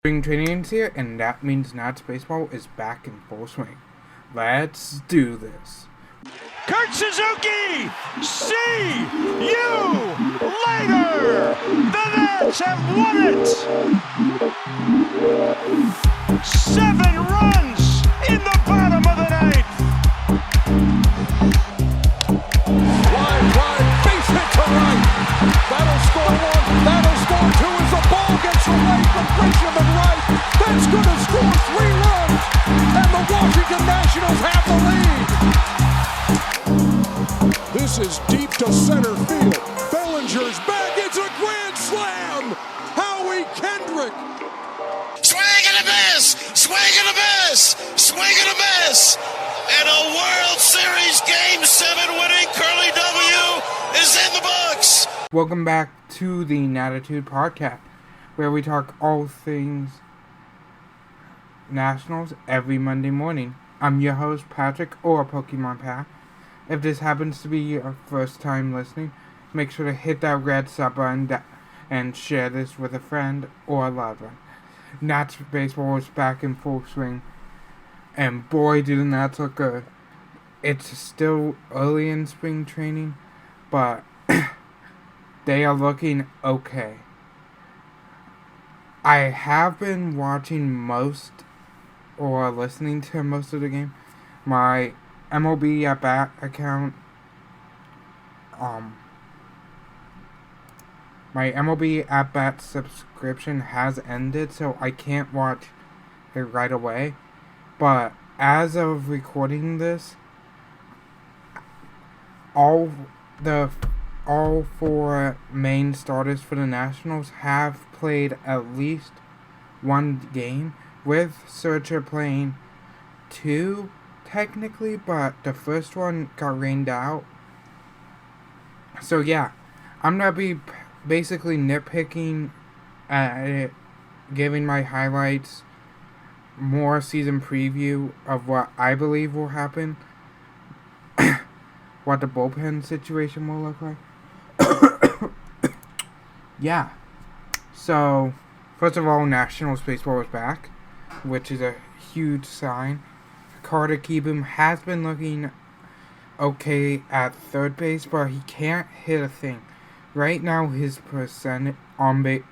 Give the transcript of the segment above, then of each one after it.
Spring training is here, and that means Nats baseball is back in full swing. Let's do this. Kurt Suzuki! See you later! The Nats have won it! 7 runs in the bottom of the ninth! Line, base hit to right. That'll score one, that'll score two as the ball gets away from Grisham and right. That's going to score 3 runs, and the Washington Nationals have the lead. This is deep to center field. Bellinger's back. It's a grand slam. Howie Kendrick. Swing and a miss. Swing and a miss. Swing and a miss. And a World Series Game 7 winning Curly W is in the books. Welcome back to the Nattatude podcast, where we talk all things Nationals every Monday morning. I'm your host, Patrick, or Pokemon Pat. If this happens to be your first time listening, make sure to hit that red sub button and share this with a friend or a loved one. Nats baseball is back in full swing, and boy, do the Nats look good. It's still early in spring training, but they are looking okay. I have been watching most or listening to most of the game. My MLB at Bat account, my MLB at Bat subscription has ended, so I can't watch it right away. But as of recording this, all 4 main starters for the Nationals have played at least one game, with Searcher playing 2 technically, but the first one got rained out. So yeah, I'm gonna be basically nitpicking at it, giving my highlights, more season preview of what I believe will happen, what the bullpen situation will look like. Yeah. So, first of all, Nationals baseball is back, which is a huge sign. Carter Kieboom has been looking okay at third base, but he can't hit a thing. Right now, his on-base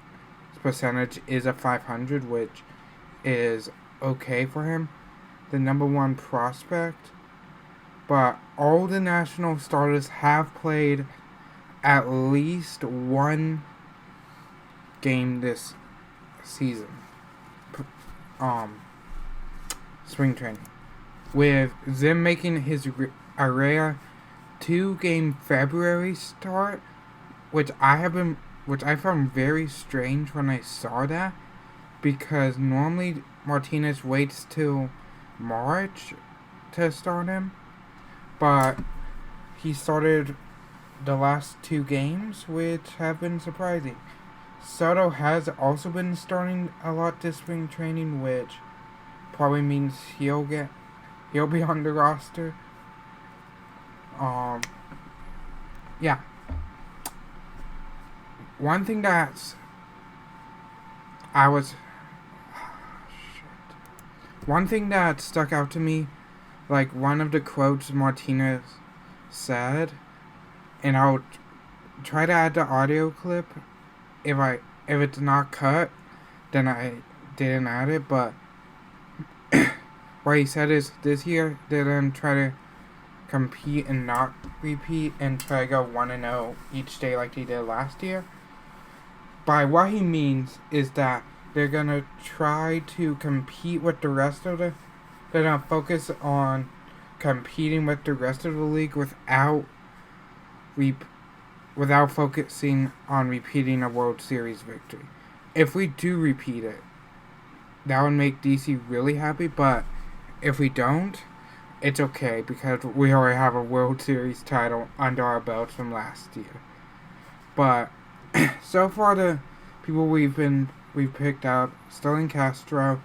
percentage is a .500, which is okay for him. The number 1 prospect. But all the National starters have played at least one game this season. Spring training. With Zim making his rare 2-game February start, which I found very strange when I saw that, because normally Martinez waits till March to start him, but he started the last 2 games, which have been surprising. Soto has also been starting a lot this spring training, which probably means he'll be on the roster. Yeah. One thing that stuck out to me, like one of the quotes Martinez said, and I'll try to add the audio clip. If it's not cut, then I didn't add it, but what he said is, this year they're going to try to compete and not repeat and try to go 1-0 each day like they did last year. By what he means is that they're going to try to compete with the rest of they're going to focus on competing with the rest of the league without focusing on repeating a World Series victory. If we do repeat it, that would make DC really happy, but if we don't, it's okay, because we already have a World Series title under our belts from last year. But so far, the people we've picked up: Sterling Castro,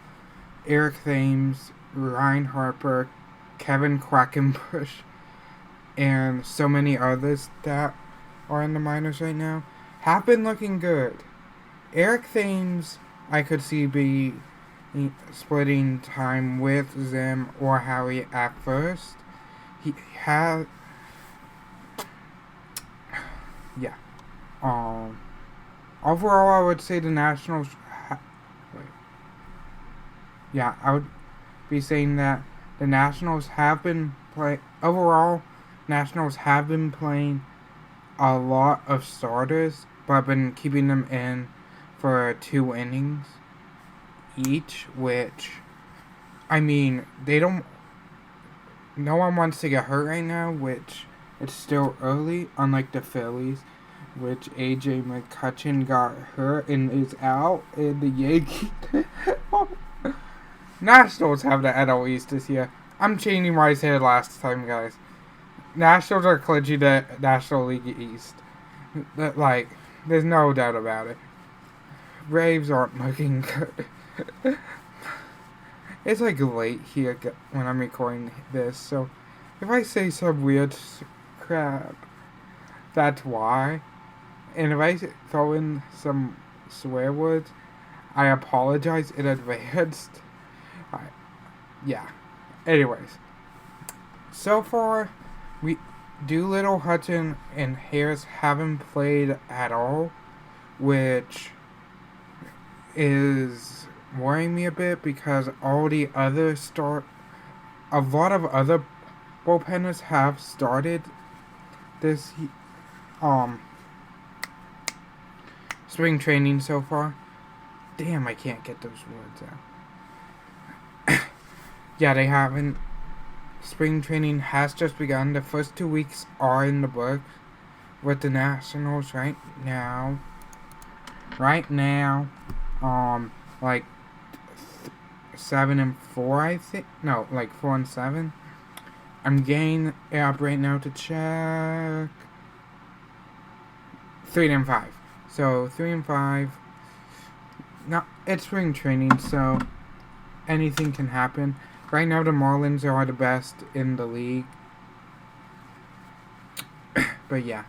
Eric Thames, Ryan Harper, Kevin Quackenbush, and so many others that are in the minors right now, have been looking good. Eric Thames, I could see be splitting time with Zim or Howie at first. He had, yeah. Overall, I would say the Nationals. Yeah, I would be saying that the Nationals have been overall. Nationals have been playing a lot of starters, but I've been keeping them in for 2 innings each, which, I mean, they don't. No one wants to get hurt right now, which it's still early, unlike the Phillies, which AJ McCutcheon got hurt and is out, and the Yankees. Nationals have the NL East this year. I'm changing what I said last time, guys. Nationals are clinching the National League East. Like, there's no doubt about it. Braves aren't looking good. It's like late here when I'm recording this, so if I say some weird crap, that's why. And if I throw in some swear words, I apologize in advance. Yeah. Anyways, so far, Doolittle, Hudson, and Harris haven't played at all, which is worrying me a bit because all the other a lot of other bullpenners have started this spring training so far. Damn, I can't get those words out. Yeah, they haven't. Spring training has just begun. The first 2 weeks are in the books with the Nationals right now. Like 7-4, I think. No, like 4-7. I'm getting it up right now to check. 3-5. So 3-5. No, it's spring training, so anything can happen. Right now, the Marlins are the best in the league. But yeah.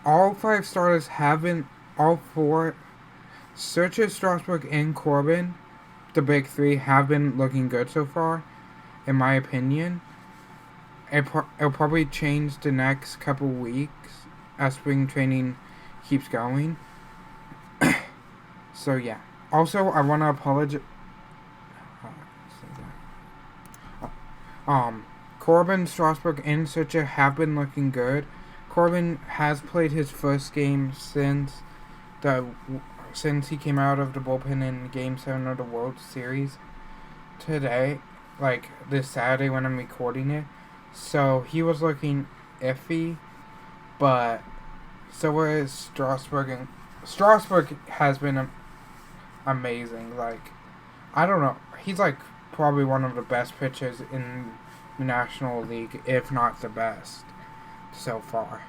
All 5 starters haven't. All 4. Searcher, Strasburg, and Corbin, the big 3, have been looking good so far, in my opinion. It'll probably change the next couple weeks as spring training keeps going. So yeah. Also, I want to apologize. Corbin, Strasburg, and Searcher have been looking good. Corbin has played his first game since he came out of the bullpen in Game 7 of the World Series today, like this Saturday when I'm recording it. So he was looking iffy, but so was Strasburg, and Strasburg has been amazing. Like, I don't know, he's like probably one of the best pitchers in the National League, if not the best so far.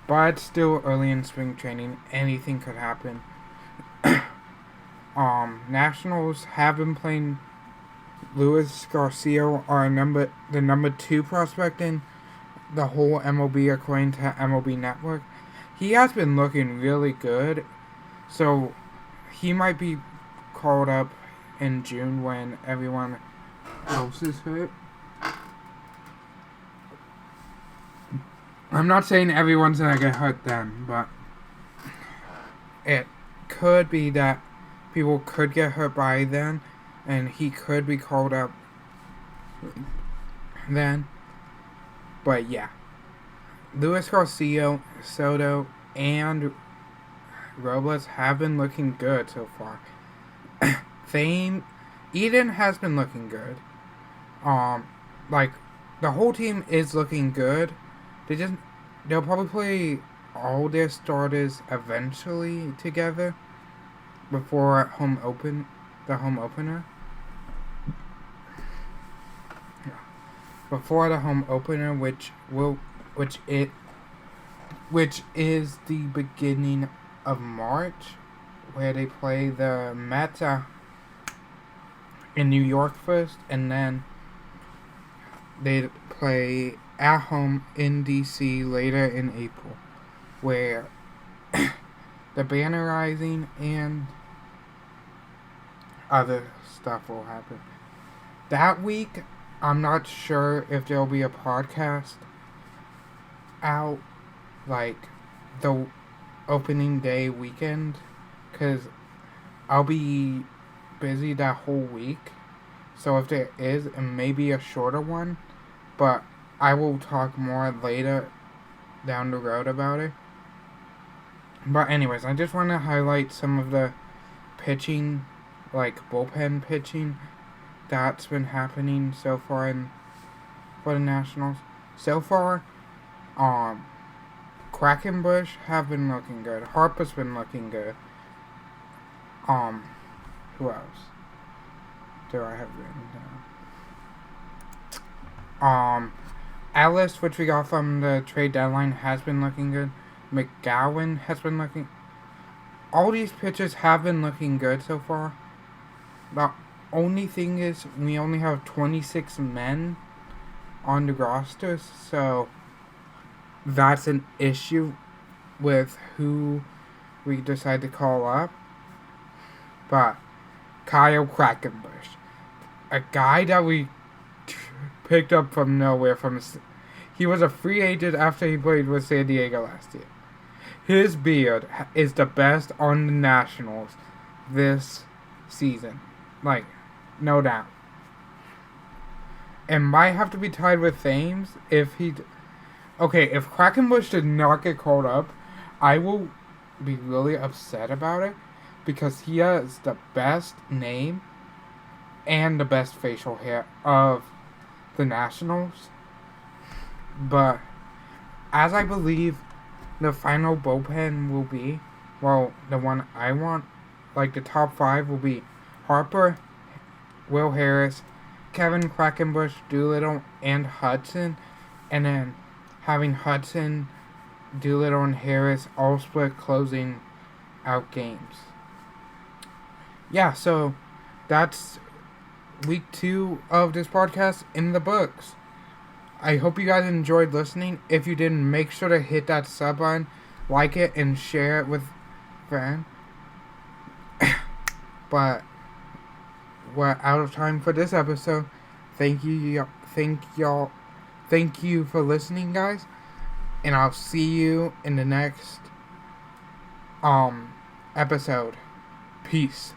But still early in spring training, anything could happen. Nationals have been playing Luis Garcia, the number 2 prospect in the whole MLB according to MLB Network. He has been looking really good, so he might be called up in June when everyone else is hurt. I'm not saying everyone's gonna get hurt then, but it could be that people could get hurt by then, and he could be called up then. But yeah, Luis Garcia, Soto, and Robles have been looking good so far. Eden has been looking good. Like, the whole team is looking good. They'll probably play all their starters eventually together before the home opener. Before the home opener, which is the beginning of March, where they play the Mets in New York first, and then they play at home in DC later in April, where the bannerizing and other stuff will happen. That week, I'm not sure if there'll be a podcast out, like, the opening day weekend, because I'll be busy that whole week. So if there is, it may be a shorter one, but I will talk more later down the road about it. But anyways, I just want to highlight some of the pitching, like bullpen pitching, that's been happening so far for the Nationals. So far, Quackenbush have been looking good. Harper's been looking good. Who else do I have written down? Ellis, which we got from the trade deadline, has been looking good. McGowan has been looking... All these pitchers have been looking good so far. The only thing is, we only have 26 men on the roster, so that's an issue with who we decide to call up. But Kyle Quackenbush, a guy that we picked up from nowhere, he was a free agent after he played with San Diego last year. His beard is the best on the Nationals this season. Like, no doubt. And might have to be tied with Thames if he... Okay, if Quackenbush did not get called up, I will be really upset about it, because he has the best name and the best facial hair of the Nationals. But as I believe the final bullpen will be, well, the one I want, like the top 5 will be Harper, Will Harris, Kevin Quackenbush, Doolittle, and Hudson. And then having Hudson, Doolittle, and Harris all split closing out games. Yeah, so that's week 2 of this podcast in the books. I hope you guys enjoyed listening. If you didn't, make sure to hit that sub button, like it, and share it with friends. But we're out of time for this episode. Thank you for listening, guys, and I'll see you in the next episode. Peace.